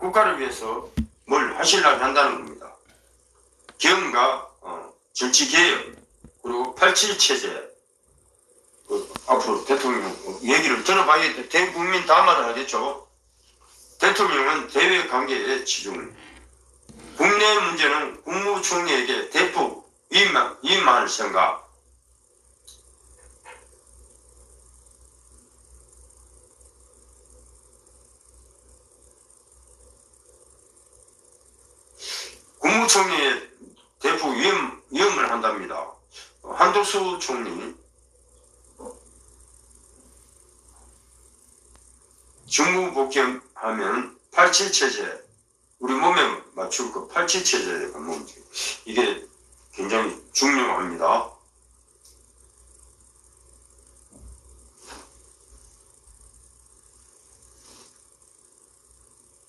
국가를 위해서 뭘 하시려고 한다는 겁니다. 경과 정치개혁 그리고 87 체제 앞으로 대통령 얘기를 들어봐야 돼. 대국민 다 말을 하겠죠. 대통령은 대외 관계에 치중을, 국내 문제는 국무총리에게 대폭 위임할 생각. 국무총리에 대폭 위임을 한답니다. 한덕수 총리 중무복귀하면 87 체제, 우리 몸에 맞출 그 87 체제가 뭔지 이게 굉장히 중요합니다.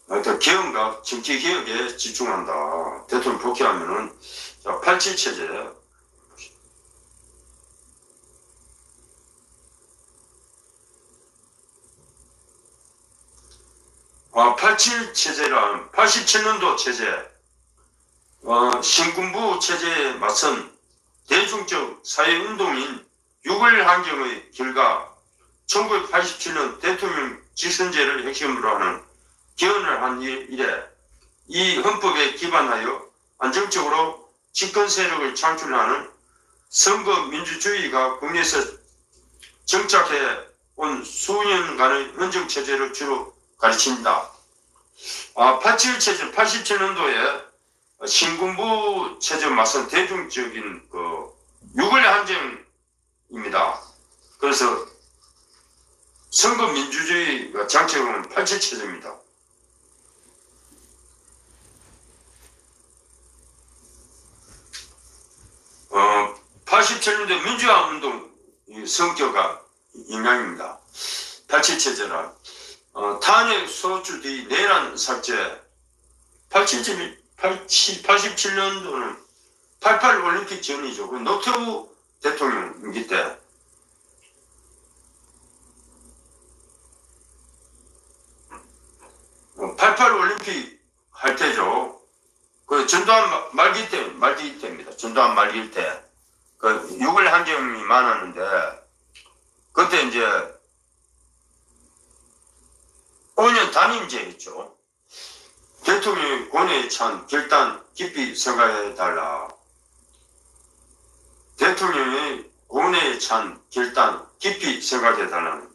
하여튼 개헌과 정치개혁에 집중한다. 대통령 복귀하면은 87 체제. 87 체제란 87년도 체제, 신군부 체제에 맞선 대중적 사회운동인 6월 항쟁의 결과 1987년 대통령 직선제를 핵심으로 하는 개헌을 한 이래 이 헌법에 기반하여 안정적으로 집권 세력을 창출하는 선거민주주의가 국내에서 정착해 온 수년간의 헌정체제를 주로 가르칩니다. 87 체제, 87년도에 신군부 체제에 맞선 대중적인 6월 항쟁입니다. 그래서 선거민주주의가 장착한 87 체제입니다. 어, 87년도 민주화운동 성격과 영향입니다. 87 체제란 탄핵 소추 뒤 내란 삭제, 87년도는 88 올림픽 전이죠. 그 노태우 대통령 임기 때. 어, 88 올림픽 할 때죠. 그 전두환 말기 때입니다. 전두환 말기 때. 그 6월 항쟁이 많았는데, 그때 이제 5년 단임제 했죠. 대통령의 권위에 찬 결단 깊이 생각해달라. 대통령의 권위에 찬 결단 깊이 생각해달라는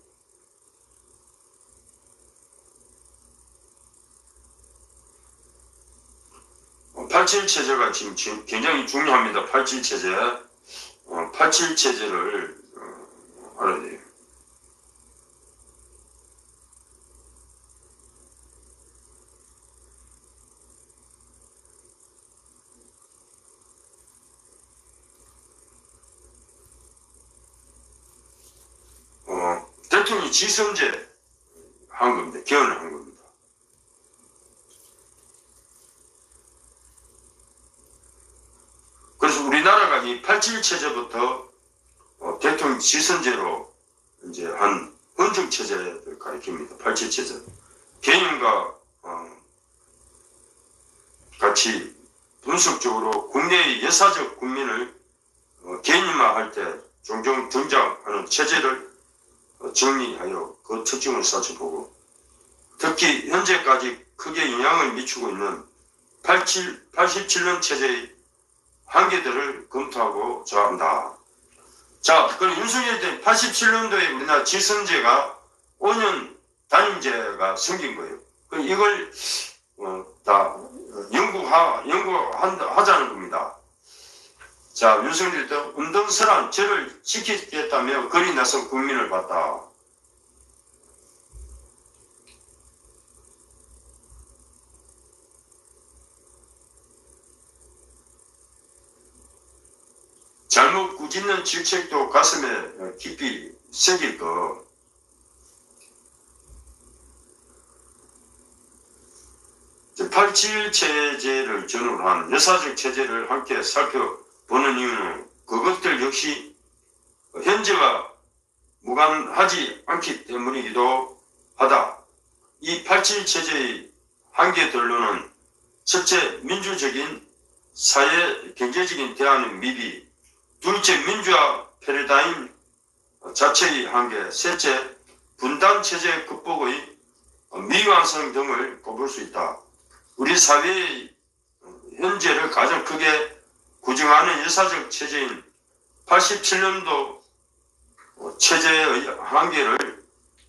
87 체제가 지금 굉장히 중요합니다. 87 체제. 87 체제를 알아야 돼요. 대통령이 지선제 한 겁니다. 개헌을 한 겁니다. 그래서 우리나라가 이 87 체제부터 대통령 지선제로 이제 한 헌정 체제를 가리킵니다. 87 체제. 개념과 같이 분석적으로 국내의 역사적 국민을 개념화할 때 종종 등장하는 체제를 정리하여 그 특징을 살펴보고, 특히 현재까지 크게 영향을 미치고 있는 87년 체제의 한계들을 검토하고 저한다. 자, 그럼 윤석열 때 87년도에 우리나라 지선제가 5년 단임제가 생긴 거예요. 이걸 다 연구하자는 겁니다. 자, 윤석열 때 운동설한 죄를 지키겠다며 거리 나선 국민을 봤다. 잘못 꾸짖는 질책도 가슴에 깊이 새길 것. 제87 체제를 전후로 한 역사적 체제를 함께 살펴보는 이유는 그것들 역시 현재와 무관하지 않기 때문이기도 하다. 이 87 체제의 한계들로는 첫째, 민주적인 사회 경제적인 대안의 미비, 둘째, 민주화 패러다임 자체의 한계, 셋째, 분단 체제 극복의 미완성 등을 꼽을 수 있다. 우리 사회의 현재를 가장 크게 구성하는 역사적 체제인 87년도 체제의 한계를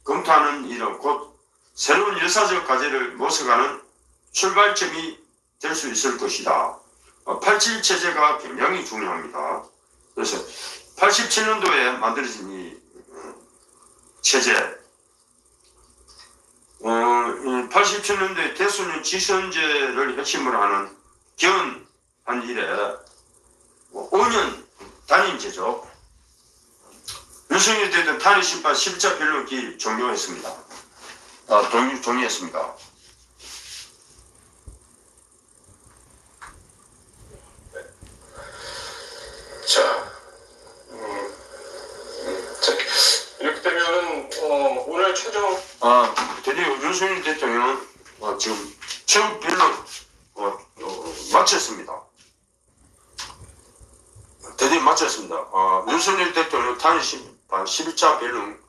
검토하는 일은 곧 새로운 역사적 과제를 모색하는 출발점이 될 수 있을 것이다. 87 체제가 굉장히 중요합니다. 그래서 87년도에 만들어진 이 체제, 87년도에 대통령 지선제를 핵심으로 하는 개헌한 이래 5년 단임제죠. 윤석열 대통령 탄핵심판 10차 변론 기일 종료했습니다. 종료했습니다. 자, 이렇게 되면은 오늘 최종 드디어 윤석열 대통령 지금 최후 변론 마쳤습니다. 드디어 마쳤습니다. 윤석열 대통령 탄핵심판 11차 변론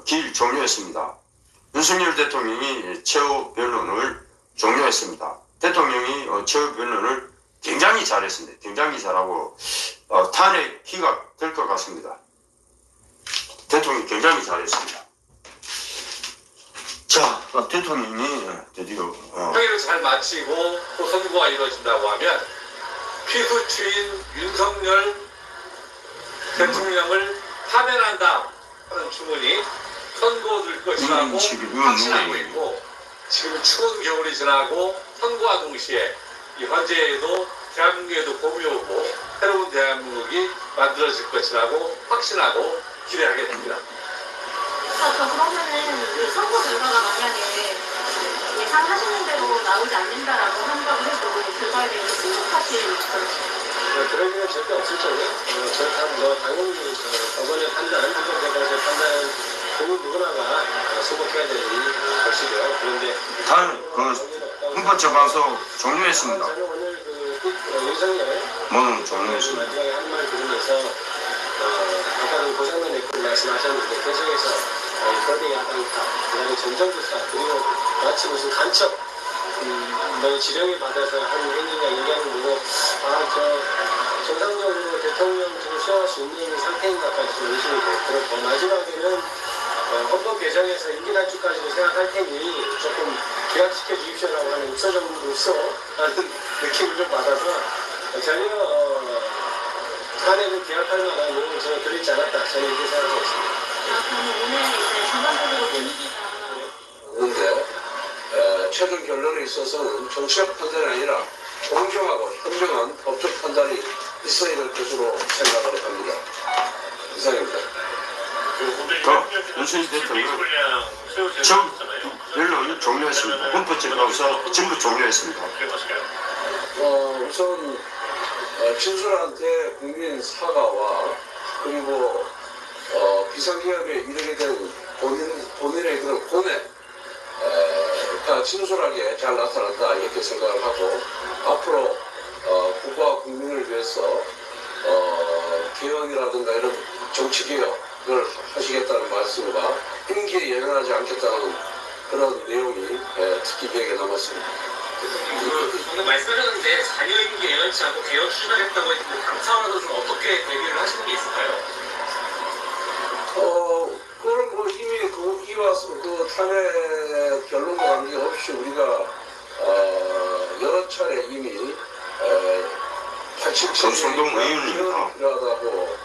기일 종료했습니다. 윤석열 대통령이 최후 변론을 종료했습니다. 대통령이 최후 변론을 굉장히 잘했습니다. 굉장히 잘하고 탄핵 기각될 것 같습니다. 대통령이 굉장히 잘했습니다. 자, 대통령이 드디어 회의를 잘 마치고 또 선거가 이루어진다고 하면 피부치인 윤석열 대통령을 파면한다 하는 주문이 선고될 것이라고 확신하고 있고, 지금 추운 겨울이 지나고 선거와 동시에 이 현재에도 대한민국에도 봄이 오고 새로운 대한민국이 만들어질 것이라고 확신하고 기대하게 됩니다. 저 그러면은 선거 결과가 만약에 예상하시는 대로 나오지 않는다라고 한다고 해도 결과에 대해서 승복하실 거예요? 그럴 일은 절대 없을 거고요. 저는 당연히 법원의 판단, 헌법재판소의 판단, 그 누구나가 승복해야 되는 것이고요. 그런데 헌법재판소 종료했습니다. 저는 오늘 윤석열 오늘 종료했습니다. 마지막에 한 말 들으면서 아까는 고상만 대표님 말씀하셨는데 계속해서 거대 야당이다, 그다음에 전정부사, 그리고 마치 무슨 간첩 지령을 받아서 하는 행위가 얘기하는 거고, 정상적으로 대통령 지금 수행할 수 있는 상태인가까지 좀 의심이 돼요. 그렇고 마지막에는 헌법 개정에서 임기 단축까지도 생각할 테니 조금 기각시켜 주십시오라고 하는 육사정으로서 하는 느낌을 좀 받아서 전혀 탄핵을 기각할 만한 내용을 저는 들리지 않았다, 저는 이렇게 생각하고 있습니다. 그러면 오늘 이제 전반적으로 분위기가 그런데 최종 결론에 있어서는 정치적 판단이 아니라 공정하고 현명한 법적 판단이 있어야 될 것으로 생각을 합니다. 이상입니다. 윤석열 대통령 처음 변론 종료했습니다. 헌법재판소 전부 종료했습니다. 우선 진술한테 국민 사과와 그리고 비상기업에 이르게 된 본인의 그런 고뇌 진솔하게 잘 나타났다, 이렇게 생각을 하고, 앞으로 국가와 국민을 위해서 개헌이라든가 이런 정치개혁을 하시겠다는 말씀과 행기에 연연하지 않겠다는 그런 내용이 특히 기억에 남았습니다. 방금 말씀하셨는데 자유임기 예언치 않고 개혁 추진하겠다고 했는데 당 차원에서 좀 어떻게 대비를 하시는 게 있을까요? 그걸 이미 그 탄핵 결론과 관계없이 우리가 여러 차례 이미 87년에 개헌이 필요하다고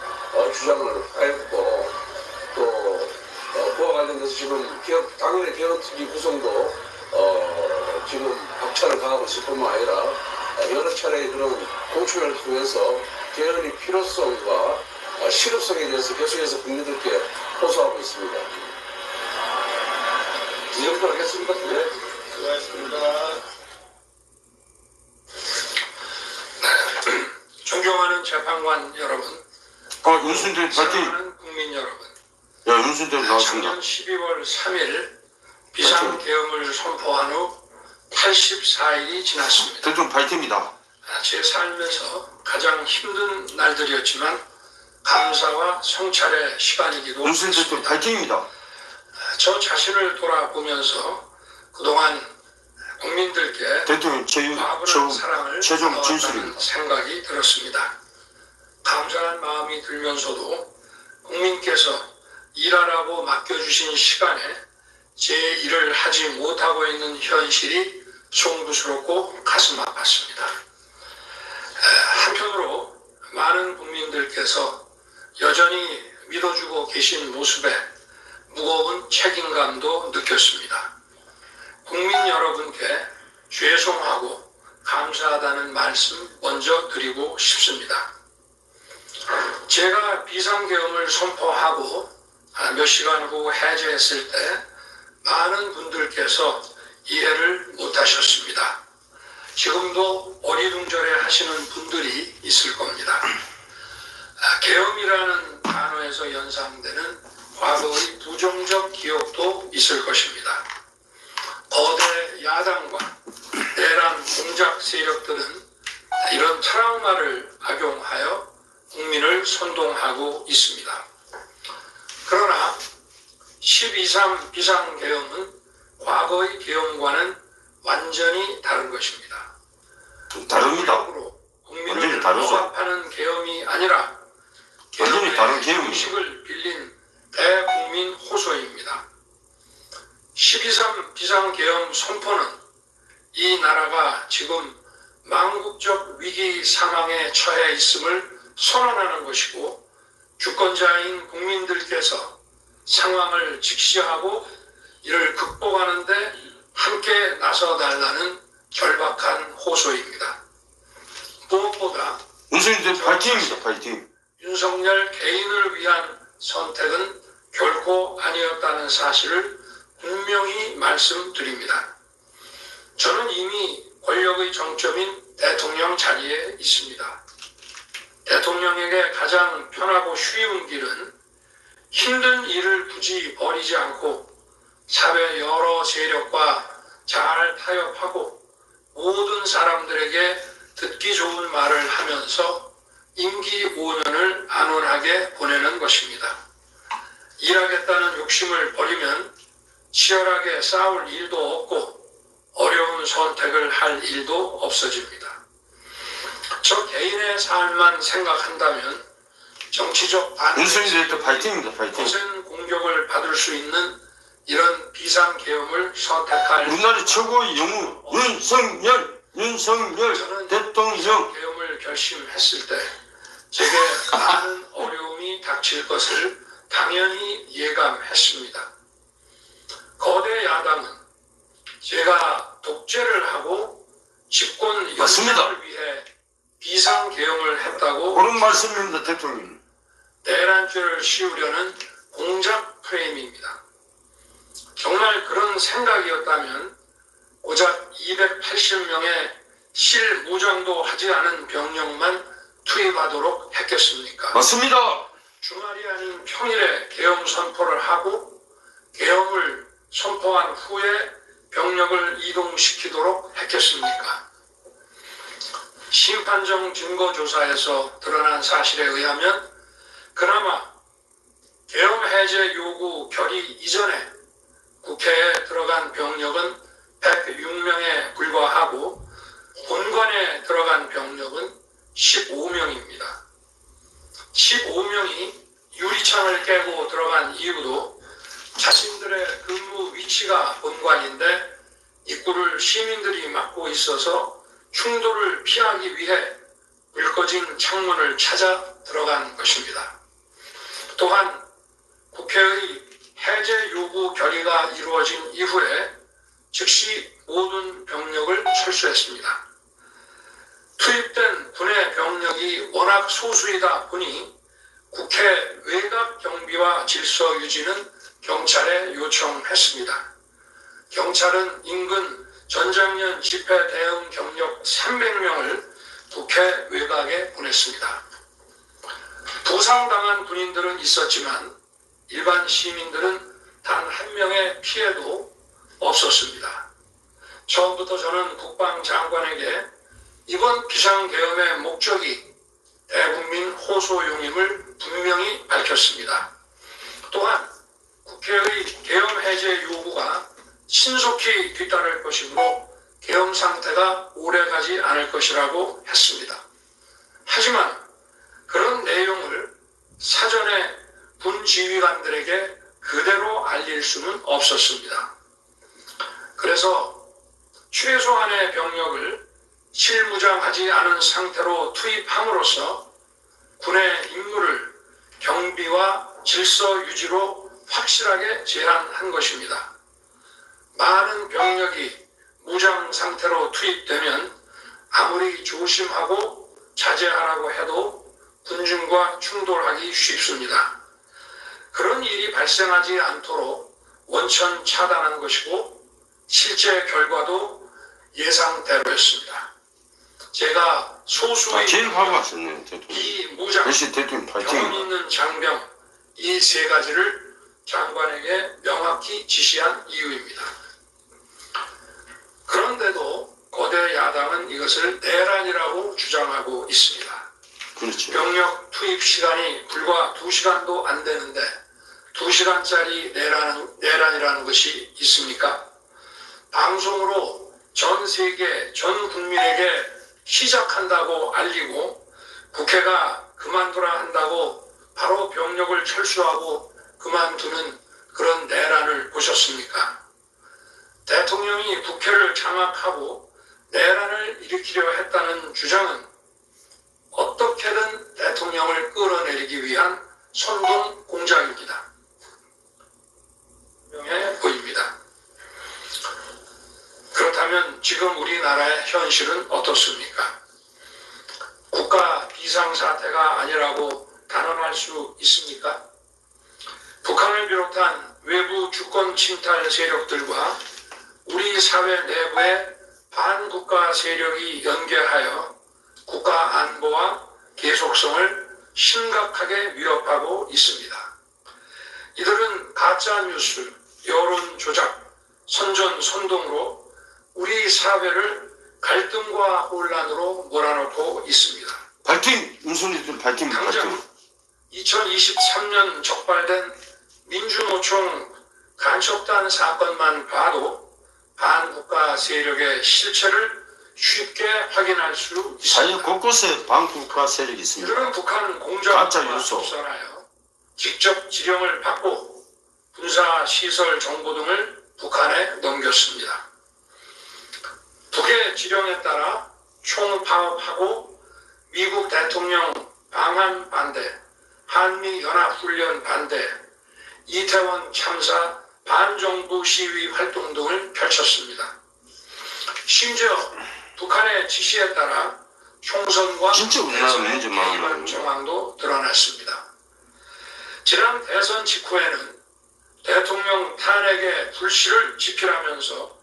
주장을 했고, 또 그와 관련돼서 지금 당연히 개헌특위 구성도 지금 박차를 가하고 있을 뿐만 아니라 여러 차례 그런 공청회를 통해서 개헌의 필요성과 실효성에 대해서 계속해서 국민들께 호소하고 있습니다. 이 정도 하겠습니다. 네, 수고하셨습니다. 존경하는 재판관 여러분, 윤석열 사랑하는 국민 여러분, 윤석열 나왔습니다. 작년 12월 3일 비상계엄을 선포한 후 84일이 지났습니다. 대통령 파이팅입니다. 제 삶에서 가장 힘든 날들이었지만 감사와 성찰의 시간이기도 윤석열 대통령 했습니다. 파이팅입니다. 저 자신을 돌아보면서 그동안 국민들께 대통령 아브라함 사랑을 최종 받아왔다는 진술입니다. 생각이 들었습니다. 감사한 마음이 들면서도 국민께서 일하라고 맡겨주신 시간에 제 일을 하지 못하고 있는 현실이 송구스럽고 가슴 아팠습니다. 한편으로 많은 국민들께서 여전히 믿어주고 계신 모습에 무거운 책임감도 느꼈습니다. 국민 여러분께 죄송하고 감사하다는 말씀 먼저 드리고 싶습니다. 제가 비상계엄을 선포하고 몇 시간 후 해제했을 때 많은 분들께서 이해를 못하셨습니다. 지금도 어리둥절해 하시는 분들이 있을 겁니다. 계엄이라는 단어에서 연상되는 과거의 부정적 기억도 있을 것입니다. 거대 야당과 내란 공작 세력들은 이런 트라우마를 악용하여 국민을 선동하고 있습니다. 그러나 12.3 비상계엄은 과거의 계엄과는 완전히 다른 것입니다. 다릅니다. 국민을 완전히 다르죠. 억압하는 계엄이 아니라 완전히 다른 계엄입니다. 의식을 빌린 대국민 호소입니다. 12.3 비상계엄 선포는 이 나라가 지금 망국적 위기 상황에 처해 있음을 선언하는 것이고 주권자인 국민들께서 상황을 직시하고 이를 극복하는 데 함께 나서달라는 절박한 호소입니다. 무엇보다 윤석열 대통령 파이팅입니다. 파이팅. 윤석열 개인을 위한 선택은 결코 아니었다는 사실을 분명히 말씀드립니다. 저는 이미 권력의 정점인 대통령 자리에 있습니다. 대통령에게 가장 편하고 쉬운 길은 힘든 일을 굳이 버리지 않고 사회 여러 세력과 잘 타협하고 모든 사람들에게 듣기 좋은 말을 하면서 임기 5년을 안온하게 보내는 것입니다. 일하겠다는 욕심을 버리면 치열하게 싸울 일도 없고 어려운 선택을 할 일도 없어집니다. 저 개인의 삶만 생각한다면 정치적 윤석열 대통령 파이팅입니다. 파이팅. 거센 공격을 받을 수 있는 이런 비상계엄을 선택할 우리나라 최고의 영웅 윤석열 저는 대통령. 계엄을 결심했을 때 제게 많은 어려움이 닥칠 것을 당연히 예감했습니다. 거대 야당은 제가 독재를 하고 집권 맞습니다. 연장을 위해 비상계엄을 했다고 옳은 말씀입니다. 대통령. 내란죄를 씌우려는 공작 프레임입니다. 정말 그런 생각이었다면 고작 280명의 실무장도 하지 않은 병력만 투입하도록 했겠습니까? 맞습니다. 주말이 아닌 평일에 계엄 선포를 하고 계엄을 선포한 후에 병력을 이동시키도록 했겠습니까? 심판정 증거조사에서 드러난 사실에 의하면 그나마 계엄 해제 요구 결의 이전에 국회에 들어간 병력은 106명에 불과하고 본관에 들어간 병력은 15명입니다. 15명이 유리창을 깨고 들어간 이유도 자신들의 근무 위치가 본관인데 입구를 시민들이 막고 있어서 충돌을 피하기 위해 불 꺼진 창문을 찾아 들어간 것입니다. 또한 국회의 해제 요구 결의가 이루어진 이후에 즉시 모든 병력을 철수했습니다. 투입된 군의 병력이 워낙 소수이다 보니 국회 외곽 경비와 질서 유지는 경찰에 요청했습니다. 경찰은 인근 전장년 집회 대응 경력 300명을 국회 외곽에 보냈습니다. 부상당한 군인들은 있었지만 일반 시민들은 단 한 명의 피해도 없었습니다. 처음부터 저는 국방장관에게 이번 비상계엄의 목적이 대국민 호소용임을 분명히 밝혔습니다. 또한 국회의 계엄 해제 요구가 신속히 뒤따를 것이므로 계엄 상태가 오래가지 않을 것이라고 했습니다. 하지만 그런 내용을 사전에 군 지휘관들에게 그대로 알릴 수는 없었습니다. 그래서 최소한의 병력을 실무장하지 않은 상태로 투입함으로써 군의 임무를 경비와 질서 유지로 확실하게 제한한 것입니다. 많은 병력이 무장 상태로 투입되면 아무리 조심하고 자제하라고 해도 군중과 충돌하기 쉽습니다. 그런 일이 발생하지 않도록 원천 차단한 것이고 실제 결과도 예상대로였습니다. 제가 소수의 제일 화가 났었네요, 대통령. 비무장, 역시 대통령 경험 파이팅. 있는 장병 이 세 가지를 장관에게 명확히 지시한 이유입니다. 그런데도 거대 야당은 이것을 내란이라고 주장하고 있습니다. 그렇죠. 병력 투입 시간이 불과 2시간도 안 되는데 2시간짜리 내란이라는 것이 있습니까? 방송으로 전 세계, 전 국민에게 시작한다고 알리고 국회가 그만두라 한다고 바로 병력을 철수하고 그만두는 그런 내란을 보셨습니까? 대통령이 국회를 장악하고 내란을 일으키려 했다는 주장은 어떻게든 대통령을 끌어내리기 위한 선동 공작입니다. 분명해 보입니다. 그렇다면 지금 우리나라의 현실은 어떻습니까? 국가 비상사태가 아니라고 단언할 수 있습니까? 북한을 비롯한 외부 주권 침탈 세력들과 우리 사회 내부의 반국가 세력이 연계하여 국가 안보와 계속성을 심각하게 위협하고 있습니다. 이들은 가짜뉴스, 여론 조작, 선전선동으로 우리 사회를 갈등과 혼란으로 몰아넣고 있습니다. 파이팅! 윤석열들 파이팅! 당장 2023년 적발된 민주노총 간첩단 사건만 봐도 반국가 세력의 실체를 쉽게 확인할 수 사회 있습니다. 곳곳에 반국가 세력이 있습니다. 이들은 북한 가짜 공작과 요소. 접선하여 직접 지령을 받고 군사시설 정보 등을 북한에 넘겼습니다. 북의 지령에 따라 총파업하고 미국 대통령 방한 반대, 한미연합훈련 반대, 이태원 참사 반정부 시위 활동 등을 펼쳤습니다. 심지어 북한의 지시에 따라 총선과 진짜 우리나라 대선에 문제 많아요. 개입한 정황도 드러났습니다. 지난 대선 직후에는 대통령 탄핵의 불씨를 지피라면서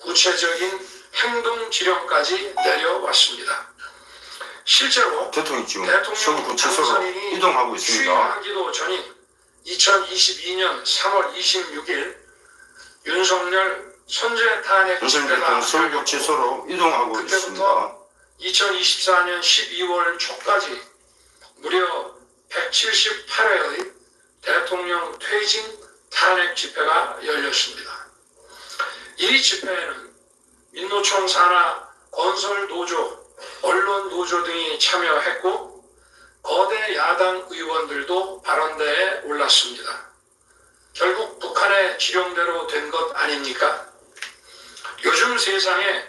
구체적인 행동 지령까지 내려왔습니다. 실제로 대통령이 지금 대통령 서울구치소로 당선인이 이동하고 있습니다. 취임하기도 전인 2022년 3월 26일 윤석열 선제 탄핵 윤석열 집회가 대통령 서울구치소로 이동하고 있습니다. 그때부터 2024년 12월 초까지 무려 178회의 대통령 퇴진 탄핵 집회가 열렸습니다. 이 집회에는 민노총 산하 건설노조, 언론노조 등이 참여했고 거대 야당 의원들도 발언대에 올랐습니다. 결국 북한의 지령대로 된 것 아닙니까? 요즘 세상에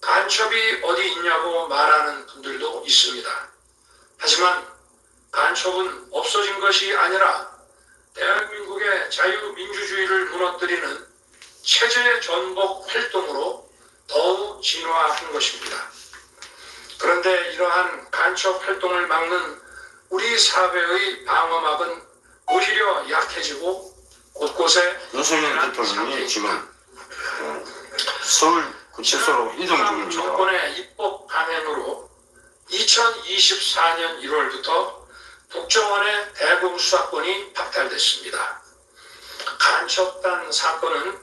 간첩이 어디 있냐고 말하는 분들도 있습니다. 하지만 간첩은 없어진 것이 아니라 대한민국의 자유민주주의를 무너뜨리는 체제 전복 활동으로 더욱 진화한 것입니다. 그런데 이러한 간첩 활동을 막는 우리 사회의 방어막은 오히려 약해지고 곳곳에 윤석열 대통령이 지금 서울구치소로 이동 중입니다. 정권의 입법 강행으로 2024년 1월부터 국정원의 대공수사권이 박탈됐습니다. 간첩단 사건은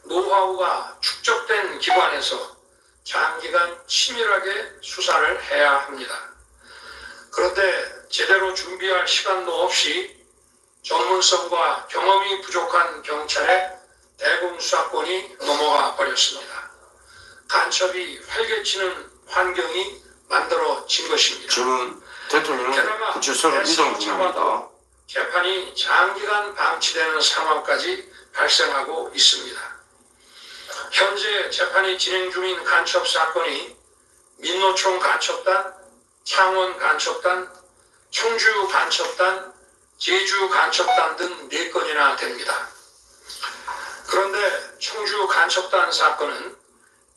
노하우가 축적된 기관에서 장기간 치밀하게 수사를 해야 합니다. 그런데 제대로 준비할 시간도 없이 전문성과 경험이 부족한 경찰에 대공수사권이 넘어가 버렸습니다. 간첩이 활개치는 환경이 만들어진 것입니다. 지금 대통령은 게다가 구치소로 이동 중입니다. 재판이 장기간 방치되는 상황까지 발생하고 있습니다. 현재 재판이 진행 중인 간첩 사건이 민노총 간첩단, 창원 간첩단, 청주 간첩단, 제주 간첩단 등 4건이나 됩니다. 그런데 청주 간첩단 사건은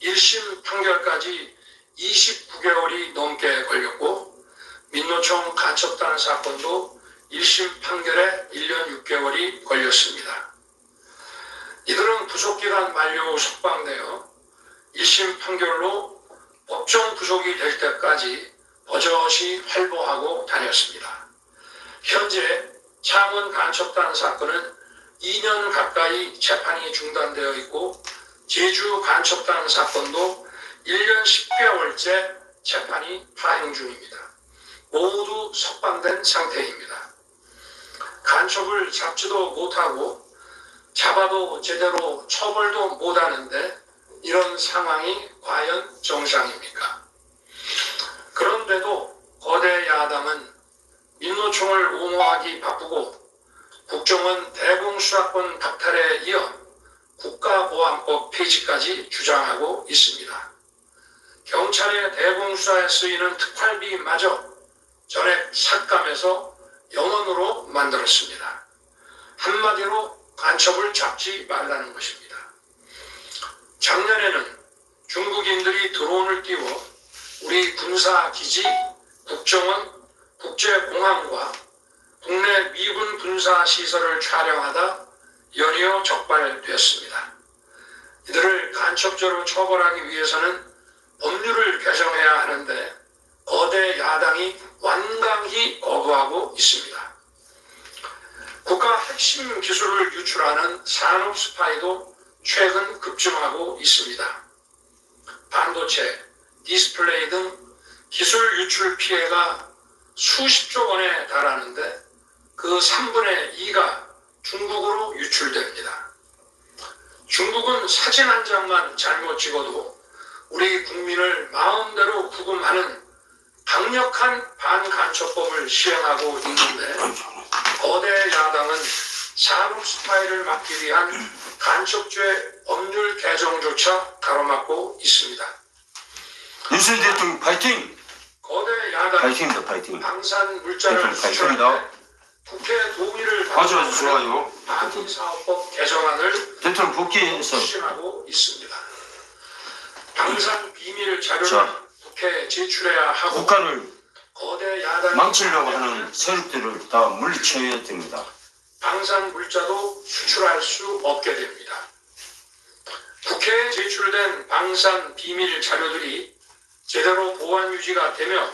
1심 판결까지 29개월이 넘게 걸렸고, 민노총 간첩단 사건도 1심 판결에 1년 6개월이 걸렸습니다. 이들은 구속기간 만료 후 석방되어 1심 판결로 법정 구속이 될 때까지 버젓이 활보하고 다녔습니다. 현재 창원 간첩단 사건은 2년 가까이 재판이 중단되어 있고, 제주 간첩단 사건도 1년 10개월째 재판이 파행 중입니다. 모두 석방된 상태입니다. 간첩을 잡지도 못하고 잡아도 제대로 처벌도 못하는데 이런 상황이 과연 정상입니까? 그런데도 거대 야당은 민노총을 옹호하기 바쁘고 국정원 대공수사권 박탈에 이어 국가보안법 폐지까지 주장하고 있습니다. 경찰의 대공수사에 쓰이는 특활비마저 전액 삭감해서 영원으로 만들었습니다. 한마디로 간첩을 잡지 말라는 것입니다. 작년에는 중국인들이 드론을 띄워 우리 군사기지, 국정원, 국제공항과 국내 미군 군사시설을 촬영하다 연이어 적발됐습니다. 이들을 간첩죄로 처벌하기 위해서는 법률을 개정해야 하는데 거대 야당이 완강히 거부하고 있습니다. 국가 핵심 기술을 유출하는 산업 스파이도 최근 급증하고 있습니다. 반도체, 디스플레이 등 기술 유출 피해가 수십조 원에 달하는데 그 3분의 2가 중국으로 유출됩니다. 중국은 사진 한 장만 잘못 찍어도 우리 국민을 마음대로 구금하는 강력한 반간첩법을 시행하고 있는데 거대 야당은 산업 스파이를 막기 위한 간첩죄 법률 개정조차 가로막고 있습니다. 윤석열 대통령 파이팅! 거대 야당이 파이팅입니다, 파이팅. 방산 물자를 대통령 수출할 파이팅입니다. 때 국회 동의를 아주 좋아요. 방위사업법 개정안을 대통령 복귀해서 추진하고 있습니다. 방산 비밀 자료를 자, 국회에 제출해야 하고 국가를 거대 야당이 망치려고 하는 세력들을 다 물리쳐야 됩니다. 방산 물자도 수출할 수 없게 됩니다. 국회에 제출된 방산 비밀 자료들이 제대로 보안 유지가 되며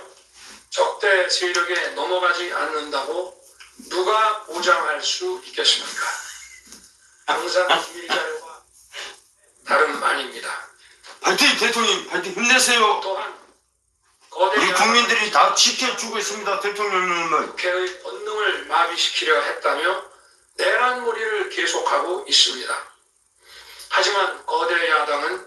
적대 세력에 넘어가지 않는다고 누가 보장할 수 있겠습니까? 방산 비밀 자료가 다름 아닙니다. 파이팅! 대통령 파이팅! 힘내세요! 또한 거대 우리 야당은 국민들이 다 지켜주고 있습니다. 대통령님을. 국회의 권능을 마비시키려 했다며 내란몰이를 계속하고 있습니다. 하지만 거대 야당은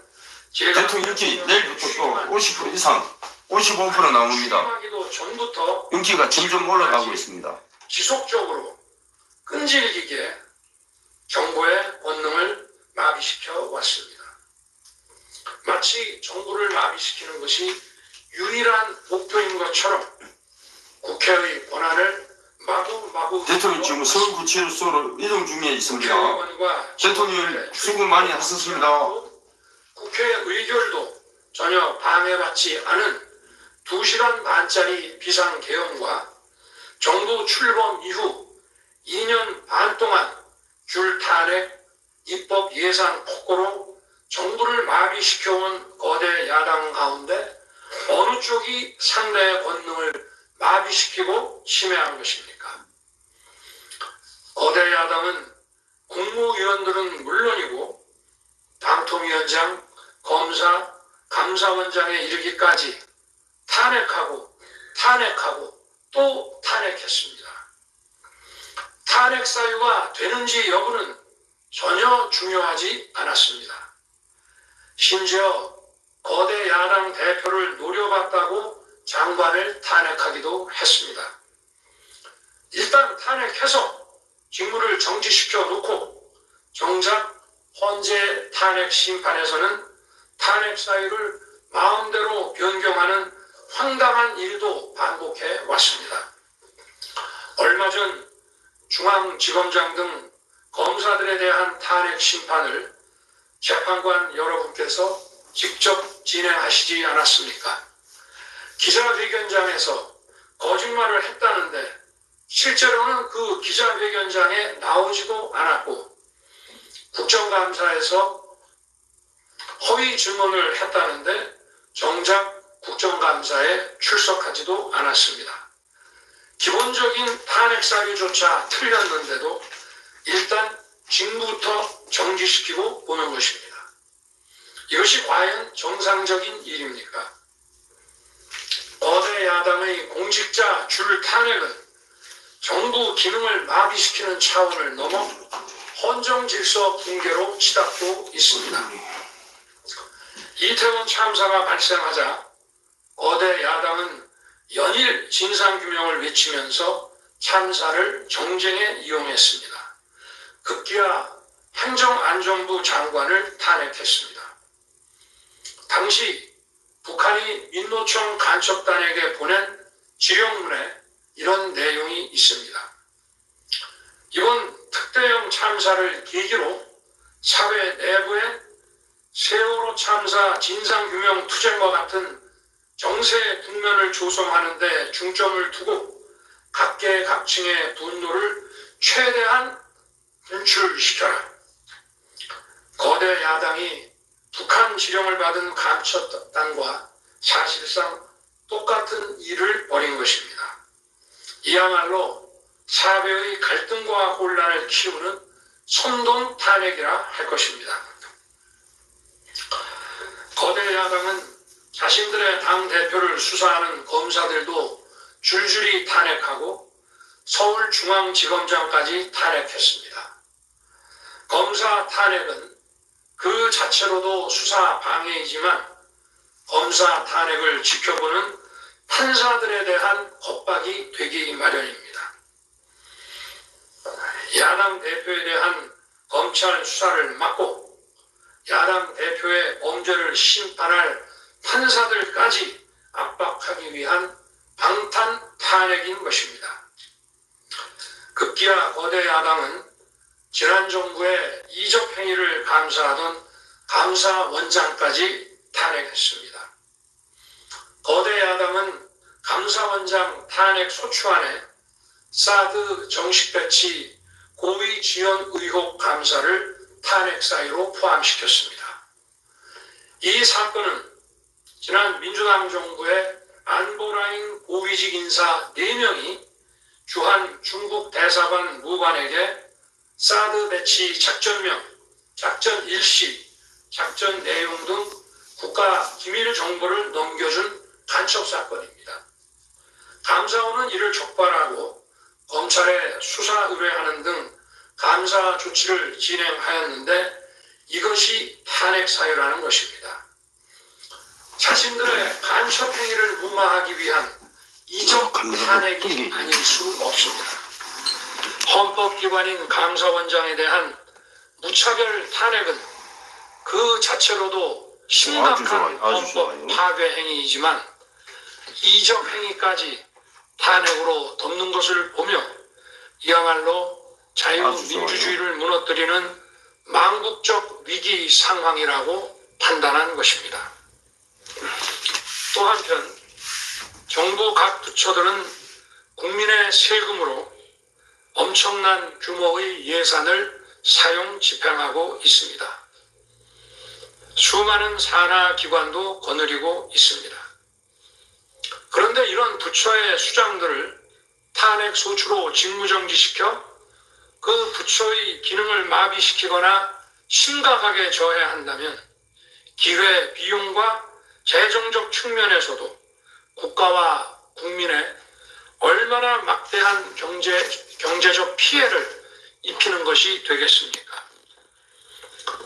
제가 대통령 인기 내일부터 또 50% 이상 55% 나옵니다. 취임하기도 전부터 인기가 점점 올라가고 있습니다. 지속적으로 끈질기게 정부의 권능을 마비시켜 왔습니다. 마치 정부를 마비시키는 것이 유일한 목표인 것처럼 국회의 권한을 마구마구 대통령 지금 서울구치소로 이동 중에 있습니다. 국회의원과 대통령 수고 많이 하셨습니다. 국회 의결도 전혀 방해받지 않은 2시간 반짜리 비상개헌과 정부 출범 이후 2년 반 동안 줄 탄핵, 입법 예산 폭거로 정부를 마비시켜온 거대 야당 가운데 어느 쪽이 상대의 권능을 마비시키고 침해한 것입니까? 거대 야당은 국무위원들은 물론이고 방통위원장, 검사, 감사원장에 이르기까지 탄핵하고 또 탄핵했습니다. 탄핵 사유가 되는지 여부는 전혀 중요하지 않았습니다. 심지어 거대 야당 대표를 노려봤다고 장관을 탄핵하기도 했습니다. 일단 탄핵해서 직무를 정지시켜 놓고 정작 헌재 탄핵 심판에서는 탄핵 사유를 마음대로 변경하는 황당한 일도 반복해 왔습니다. 얼마 전 중앙지검장 등 검사들에 대한 탄핵 심판을 재판관 여러분께서 직접 진행하시지 않았습니까? 기자회견장에서 거짓말을 했다는데 실제로는 그 기자회견장에 나오지도 않았고 국정감사에서 허위 증언을 했다는데 정작 국정감사에 출석하지도 않았습니다. 기본적인 탄핵 사유조차 틀렸는데도 일단 직무부터 정지시키고 보는 것입니다. 이것이 과연 정상적인 일입니까? 거대 야당의 공직자 줄 탄핵은 정부 기능을 마비시키는 차원을 넘어 헌정 질서 붕괴로 치닫고 있습니다. 이태원 참사가 발생하자 거대 야당은 연일 진상규명을 외치면서 참사를 정쟁에 이용했습니다. 급기야 행정안전부 장관을 탄핵했습니다. 당시 북한이 민노총 간첩단에게 보낸 지령문에 이런 내용이 있습니다. 이번 특대형 참사를 계기로 사회 내부에 세월호 참사 진상규명 투쟁과 같은 정세 국면을 조성하는 데 중점을 두고 각계각층의 분노를 최대한 분출시켜라. 거대 야당이 북한 지령을 받은 간첩단과 사실상 똑같은 일을 벌인 것입니다. 이야말로 사회의 갈등과 혼란을 키우는 선동 탄핵이라 할 것입니다. 거대 야당은 자신들의 당대표를 수사하는 검사들도 줄줄이 탄핵하고 서울중앙지검장까지 탄핵했습니다. 검사 탄핵은 그 자체로도 수사 방해이지만 검사 탄핵을 지켜보는 판사들에 대한 겁박이 되기 마련입니다. 야당 대표에 대한 검찰 수사를 막고 야당 대표의 범죄를 심판할 판사들까지 압박하기 위한 방탄 탄핵인 것입니다. 급기야 거대 야당은 지난 정부의 이적 행위를 감사하던 감사원장까지 탄핵했습니다. 거대 야당은 감사원장 탄핵 소추안에 사드 정식 배치 고위 지원 의혹 감사를 탄핵 사유로 포함시켰습니다. 이 사건은 지난 민주당 정부의 안보라인 고위직 인사 4명이 주한 중국 대사관 무관에게 사드 배치 작전명, 작전 일시, 작전 내용 등 국가 기밀 정보를 넘겨준 간첩 사건입니다. 감사원은 이를 적발하고 검찰에 수사 의뢰하는 등 감사 조치를 진행하였는데 이것이 탄핵 사유라는 것입니다. 자신들의 간첩 행위를 무마하기 위한 이적 탄핵이 아닐 수 없습니다. 헌법기관인 감사원장에 대한 무차별 탄핵은 그 자체로도 심각한 헌법 파괴 행위이지만 이적 행위까지 탄핵으로 덮는 것을 보며 이야말로 자유민주주의를 무너뜨리는 망국적 위기 상황이라고 판단한 것입니다. 또 한편 정부 각 부처들은 국민의 세금으로 엄청난 규모의 예산을 사용 집행하고 있습니다. 수많은 산하기관도 거느리고 있습니다. 그런데 이런 부처의 수장들을 탄핵 소추로 직무정지시켜 그 부처의 기능을 마비시키거나 심각하게 져야 한다면 기회 비용과 재정적 측면에서도 국가와 국민의 얼마나 막대한 경제적 피해를 입히는 것이 되겠습니까?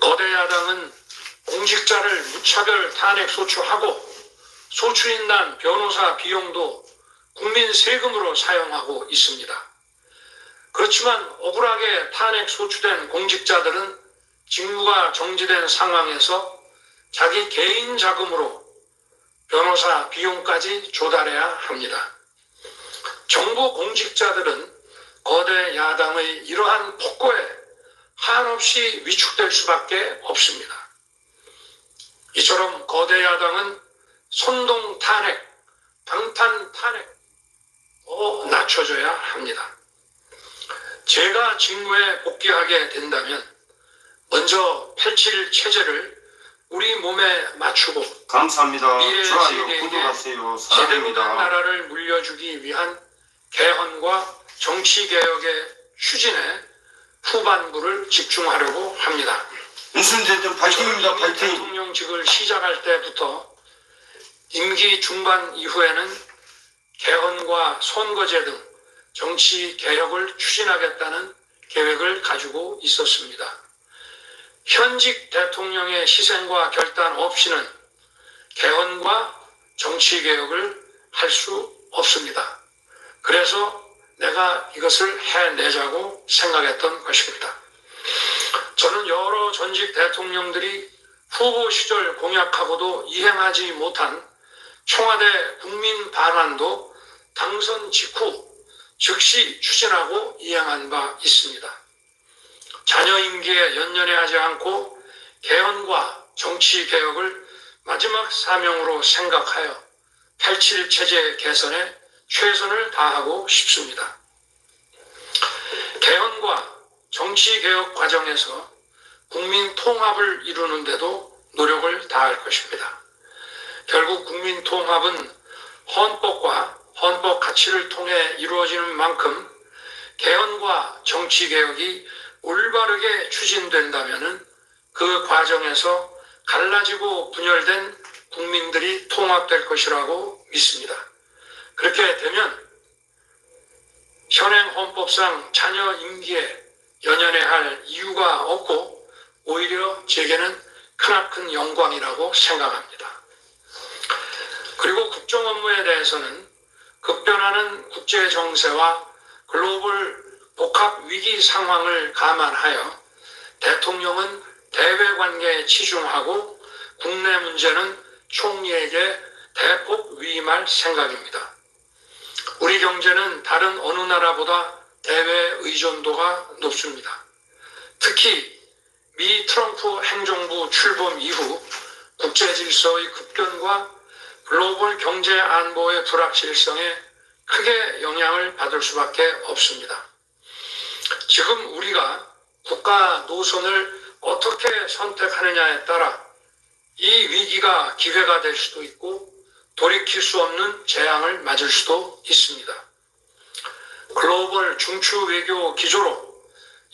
거대 야당은 공직자를 무차별 탄핵 소추하고 소추인단 변호사 비용도 국민 세금으로 사용하고 있습니다. 그렇지만 억울하게 탄핵 소추된 공직자들은 직무가 정지된 상황에서 자기 개인 자금으로 변호사 비용까지 조달해야 합니다. 정부 공직자들은 거대 야당의 이러한 폭거에 한없이 위축될 수밖에 없습니다. 이처럼 거대 야당은 선동 탄핵, 방탄 탄핵 더 낮춰져야 합니다. 제가 직무에 복귀하게 된다면 먼저 87 체제를 우리 몸에 맞추고 감사합니다. 미래 좋아요. 세대에게 구독하세요. 제대로 된 사랑합니다. 나라를 물려주기 위한 개헌과 정치개혁의 추진에 후반부를 집중하려고 합니다. 윤석열 대통령 파이팅입니다. 이미 파이팅. 대통령직을 시작할 때부터 임기 중반 이후에는 개헌과 선거제 등 정치 개혁을 추진하겠다는 계획을 가지고 있었습니다. 현직 대통령의 희생과 결단 없이는 개헌과 정치 개혁을 할 수 없습니다. 그래서 내가 이것을 해내자고 생각했던 것입니다. 저는 여러 전직 대통령들이 후보 시절 공약하고도 이행하지 못한 청와대 국민 반환도 당선 직후 즉시 추진하고 이행한 바 있습니다. 자녀 임기에 연연해하지 않고 개헌과 정치 개혁을 마지막 사명으로 생각하여 87 체제 개선에 최선을 다하고 싶습니다. 개헌과 정치 개혁 과정에서 국민 통합을 이루는 데도 노력을 다할 것입니다. 결국 국민 통합은 헌법과 헌법 가치를 통해 이루어지는 만큼 개헌과 정치 개혁이 올바르게 추진된다면 그 과정에서 갈라지고 분열된 국민들이 통합될 것이라고 믿습니다. 그렇게 되면 현행 헌법상 자녀 임기에 연연해야 할 이유가 없고 오히려 제게는 크나큰 영광이라고 생각합니다. 그리고 국정 업무에 대해서는 급변하는 국제 정세와 글로벌 복합 위기 상황을 감안하여 대통령은 대외 관계에 치중하고 국내 문제는 총리에게 대폭 위임할 생각입니다. 우리 경제는 다른 어느 나라보다 대외 의존도가 높습니다. 특히 미 트럼프 행정부 출범 이후 국제 질서의 급변과 글로벌 경제 안보의 불확실성에 크게 영향을 받을 수밖에 없습니다. 지금 우리가 국가 노선을 어떻게 선택하느냐에 따라 이 위기가 기회가 될 수도 있고 돌이킬 수 없는 재앙을 맞을 수도 있습니다. 글로벌 중추 외교 기조로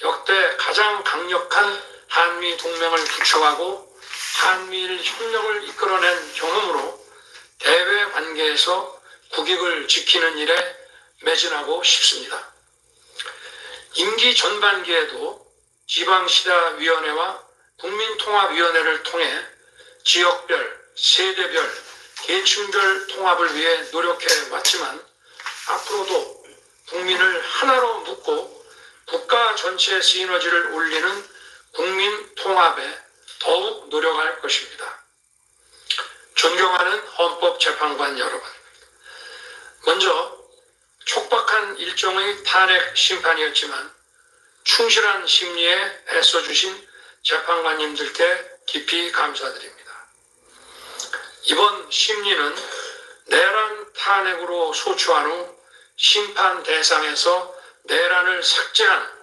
역대 가장 강력한 한미 동맹을 구축하고 한미일 협력을 이끌어낸 경험으로 대외 관계에서 국익을 지키는 일에 매진하고 싶습니다. 임기 전반기에도 지방시다위원회와 국민통합위원회를 통해 지역별, 세대별, 계층별 통합을 위해 노력해 왔지만 앞으로도 국민을 하나로 묶고 국가 전체 시너지를 올리는 국민 통합에 더욱 노력할 것입니다. 존경하는 헌법재판관 여러분, 먼저 촉박한 일종의 탄핵 심판이었지만 충실한 심리에 애써주신 재판관님들께 깊이 감사드립니다. 이번 심리는 내란 탄핵으로 소추한 후 심판 대상에서 내란을 삭제한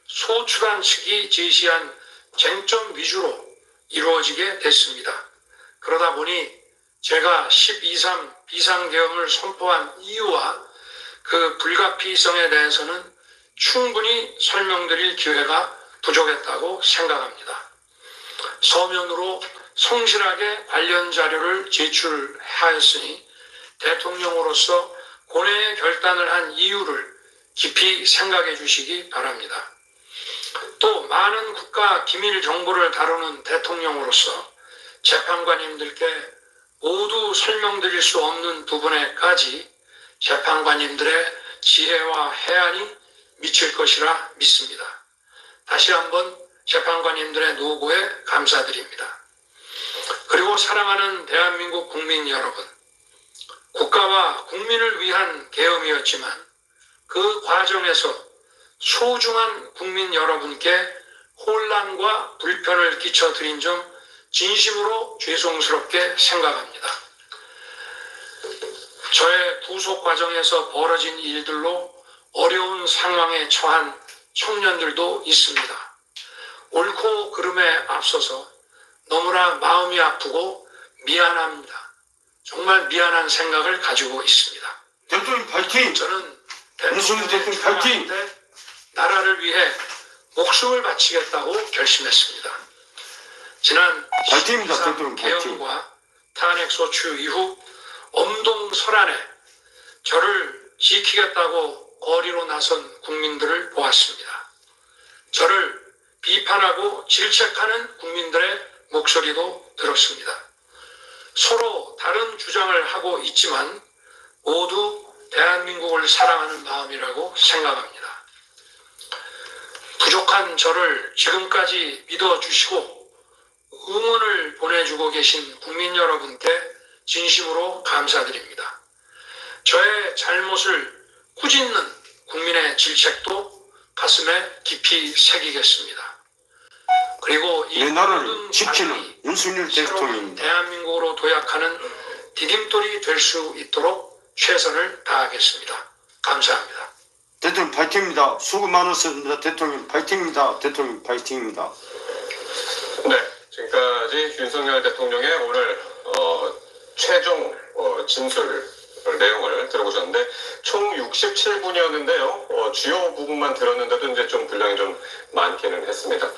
소추단 측이 제시한 쟁점 위주로 이루어지게 됐습니다. 그러다 보니 제가 12.3 비상계엄을 선포한 이유와 그 불가피성에 대해서는 충분히 설명드릴 기회가 부족했다고 생각합니다. 서면으로 성실하게 관련 자료를 제출하였으니 대통령으로서 고뇌의 결단을 한 이유를 깊이 생각해 주시기 바랍니다. 또 많은 국가 기밀 정보를 다루는 대통령으로서 재판관님들께 모두 설명드릴 수 없는 부분에까지 재판관님들의 지혜와 해안이 미칠 것이라 믿습니다. 다시 한번 재판관님들의 노고에 감사드립니다. 그리고 사랑하는 대한민국 국민 여러분, 국가와 국민을 위한 계엄이었지만 그 과정에서 소중한 국민 여러분께 혼란과 불편을 끼쳐드린 점 진심으로 죄송스럽게 생각합니다. 저의 구속 과정에서 벌어진 일들로 어려운 상황에 처한 청년들도 있습니다. 옳고 그름에 앞서서 너무나 마음이 아프고 미안합니다. 정말 미안한 생각을 가지고 있습니다. 대통령 파이팅! 저는 윤석열 대통령 파이팅! 때 나라를 위해 목숨을 바치겠다고 결심했습니다. 지난 파이팅입니다. 12.3 대통령 파이팅! 개헌과 탄핵 소추 이후 엄동설안에 저를 지키겠다고 거리로 나선 국민들을 보았습니다. 저를 비판하고 질책하는 국민들의 목소리도 들었습니다. 서로 다른 주장을 하고 있지만 모두 대한민국을 사랑하는 마음이라고 생각합니다. 부족한 저를 지금까지 믿어주시고 응원을 보내주고 계신 국민 여러분께 진심으로 감사드립니다. 저의 잘못을 꾸짖는 국민의 질책도 가슴에 깊이 새기겠습니다. 그리고 이 내 나라를 모든 지키는 과정이 윤석열 새로운 대통령입니다. 대한민국으로 도약하는 디딤돌이 될 수 있도록 최선을 다하겠습니다. 감사합니다. 대통령 파이팅입니다. 수고 많으셨습니다. 대통령 파이팅입니다. 대통령 파이팅입니다. 네, 지금까지 윤석열 대통령의 오늘 최종 진술 내용을 들어보셨는데 총 67분이었는데요. 주요 부분만 들었는데도 이제 좀 분량이 좀 많기는 했습니다.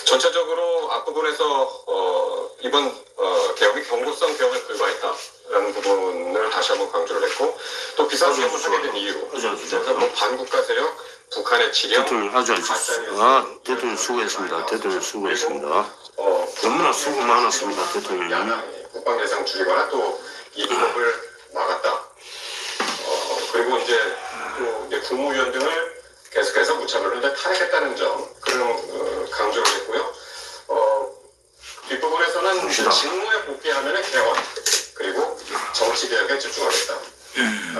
전체적으로 앞부분에서 이번 개혁이 경고성 개혁을 불과했다라는 부분을 다시 한번 강조를 했고 또 비상개혁을 하게 된 이유 그래서 뭐 반국가 세력, 북한의 지령 대통령 아주 대통령 수고했습니다. 대통령 수고했습니다. 너무나 수고 많았습니다. 대통령님. 야당이 국방 예산 줄이거나 또 이 부분을 막았다. 그리고 이제 또 이제 국무위원 등을 계속해서 무차별로 이제 탈핵했다는 점 그런 강조를 했고요. 뒷부분에서는 직무에 복귀하면 개헌 그리고 정치 개혁에 집중하겠다.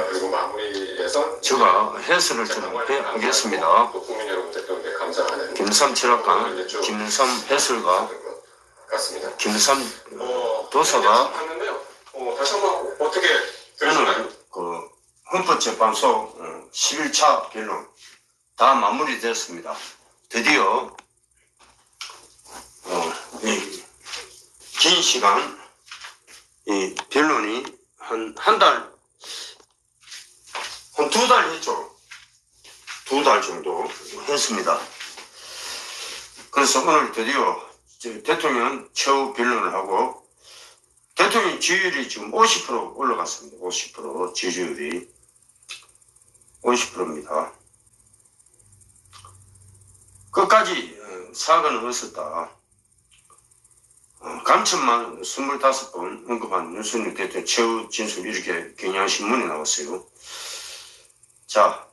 그리고 마무리에서 제가 해설을 좀 하겠습니다. 국민 여러분들께 이제 감사하는 김삼 철학가, 김삼 해설가, 같습니다. 김삼 도사가 봤는데요. 다시 한번 어떻게 들으셨나요? 오늘 그 헌법재판소 11차 변론 다 마무리됐습니다. 드디어 이 긴 시간 이 변론이 한 두 달 했죠. 2달 정도 했습니다. 그래서 오늘 드디어 대통령 최후 변론을 하고 대통령 지지율이 지금 50% 올라갔습니다. 50% 지지율이 50%입니다. 끝까지 사과는 없었다. 감천만 25번 언급한 윤석열 대통령 최후 진술 이렇게 경향신문에 나왔어요. 자,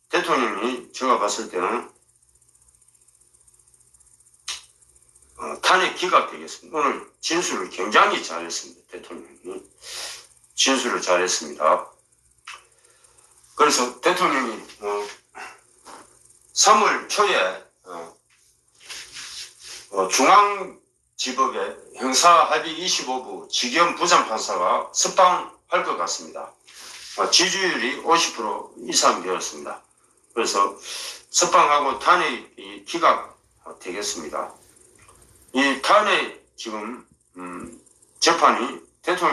대통령이 제가 봤을 때는 탄핵 기각되겠습니다. 오늘 진술을 굉장히 잘했습니다. 대통령이 진술을 잘했습니다. 그래서 대통령이 3월 초에 중앙지법의 형사합의 25부 직영 부장판사가 석방할 것 같습니다. 지지율이 50% 이상 되었습니다. 그래서 석방하고 탄핵이 기각되겠습니다. 이 탄핵 지금 재판이 대통령